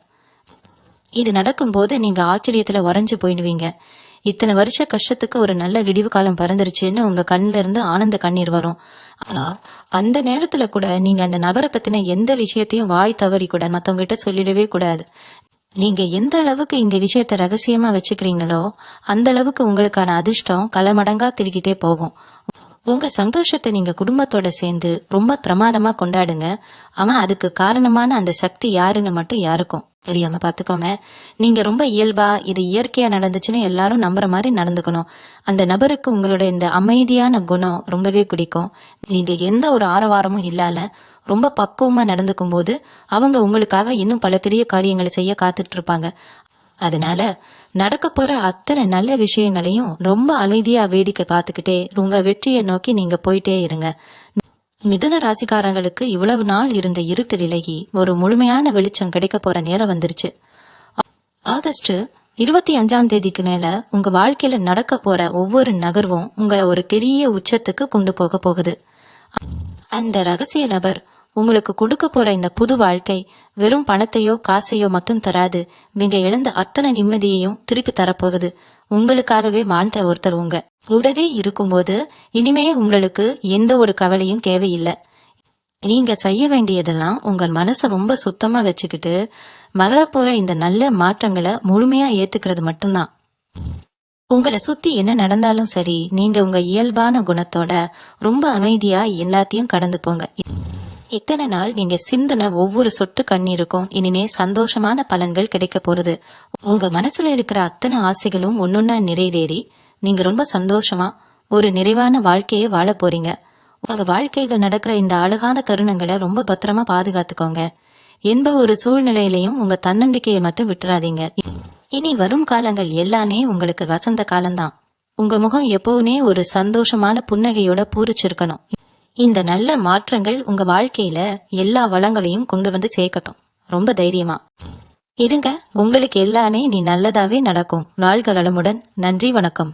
இது நடக்கும் போது நீங்க ஆச்சரியத்துல உறைஞ்சு போயிடுவீங்க. இத்தனை வருஷ கஷ்டத்துக்கு ஒரு நல்ல விடிவு காலம் பிறந்துருச்சுன்னு உங்க கண்ணுல இருந்து ஆனந்த கண்ணீர் வரும். ஆனா அந்த நேரத்துல கூட நீங்க அந்த நபரை பத்தின எந்த விஷயத்தையும் வாய் தவறி கூட மத்தவங்க கிட்ட சொல்லிடவே கூடாது. நீங்க எந்த அளவுக்கு இந்த விஷயத்த ரகசியமா வச்சுக்கிறீங்களோ அந்த அளவுக்கு உங்களுக்கான அதிர்ஷ்டம் பல மடங்கா திருக்கிட்டே போகும். உங்க சந்தோஷத்தை நீங்க குடும்பத்தோட சேர்ந்து ரொம்ப பிரமாதமா கொண்டாடுங்க. ஆனா அதுக்கு காரணமான அந்த சக்தி யாருன்னு மட்டும் யாருக்கும் தெரியாம பாத்துக்கோங்க. நீங்க ரொம்ப இயல்பா இது இயற்கையா நடந்துச்சுன்னு எல்லாரும் நம்புற மாதிரி நடந்துக்கணும். அந்த நபருக்கு உங்களோட இந்த அமைதியான குணம் ரொம்பவே பிடிக்கும். நீங்க எந்த ஒரு ஆரவாரமும் இல்லால ரொம்ப பக்குவமா நடந்துக்கும் போது அவங்க உங்களுக்காக இன்னும் பல பெரிய காரியங்களை செய்ய காத்துட்டு இருப்பாங்க. அதனால நடக்க போற அத்தனை நல்ல விஷயங்களையும் ரொம்ப அமைதியா வேடிக்கை பார்த்துக்கிட்டே உங்க வெற்றியை நோக்கி நீங்க போயிட்டே இருங்க. மிதுன ராசிக்காரங்களுக்கு இவ்வளவு நாள் இருந்த இருட்டு விலகி ஒரு முழுமையான வெளிச்சம் கிடைக்க போற நேரம் வந்துருச்சு. ஆகஸ்ட் 25 மேல உங்க வாழ்க்கையில நடக்க போற ஒவ்வொரு நகர்வும் உங்களை ஒரு பெரிய உச்சத்துக்கு கொண்டு போக போகுது. அந்த ரகசிய நபர் உங்களுக்கு கொடுக்க போற இந்த புது வாழ்க்கை வெறும் பணத்தையோ காசையோ மட்டும் தராது. நீங்க இழந்த அத்தனை நிம்மதியையும் திருப்பி தரப்போகுது. உங்களுக்காகவே வாழ்ந்த ஒருத்தர் உங்க கூடவே இருக்கும்போது இனிமே உங்களுக்கு எந்த ஒரு கவலையும் தேவையில்லை. நீங்க செய்ய வேண்டியதெல்லாம் உங்கள் மனசை ரொம்ப சுத்தமா வச்சுக்கிட்டு வரப்போற இந்த நல்ல மாற்றங்களை முழுமையா ஏத்துக்கிறது மட்டும்தான். உங்களை சுத்தி என்ன நடந்தாலும் சரி, நீங்க உங்க இயல்பான குணத்தோட ரொம்ப அமைதியா எல்லாத்தையும் கடந்து போங்க. இத்தனை நாள் நீங்க சிந்தின ஒவ்வொரு சொட்டு கண்ணீருக்கும் இனிமே சந்தோஷமான பலன்கள் கிடைக்க போறது. உங்க மனசுல இருக்கிற அத்தனை ஆசைகளும் ஒன்னொன்னா நிறைவேறி நீங்க ரொம்ப சந்தோஷமா ஒரு நிறைவான வாழ்க்கையை வாழ போறீங்க. உங்க வாழ்க்கையில நடக்கிற இந்த அழகான தருணங்களை ரொம்ப பத்திரமா பாதுகாத்துக்கோங்க. எந்த ஒரு சூழ்நிலையிலையும் உங்க தன்னம்பிக்கையை மட்டும் விட்டுறாதீங்க. இனி வரும் காலங்கள் எல்லாமே உங்களுக்கு வசந்த காலம்தான். உங்க முகம் எப்பவுமே ஒரு சந்தோஷமான புன்னகையோட பூரிச்சிருக்கணும். இந்த நல்ல மாற்றங்கள் உங்க வாழ்க்கையில எல்லா வளங்களையும் கொண்டு வந்து சேர்க்கட்டும். ரொம்ப தைரியமா இருங்க. உங்களுக்கு எல்லாமே நீ நல்லதாவே நடக்கும். வாழ்க வளமுடன். நன்றி, வணக்கம்.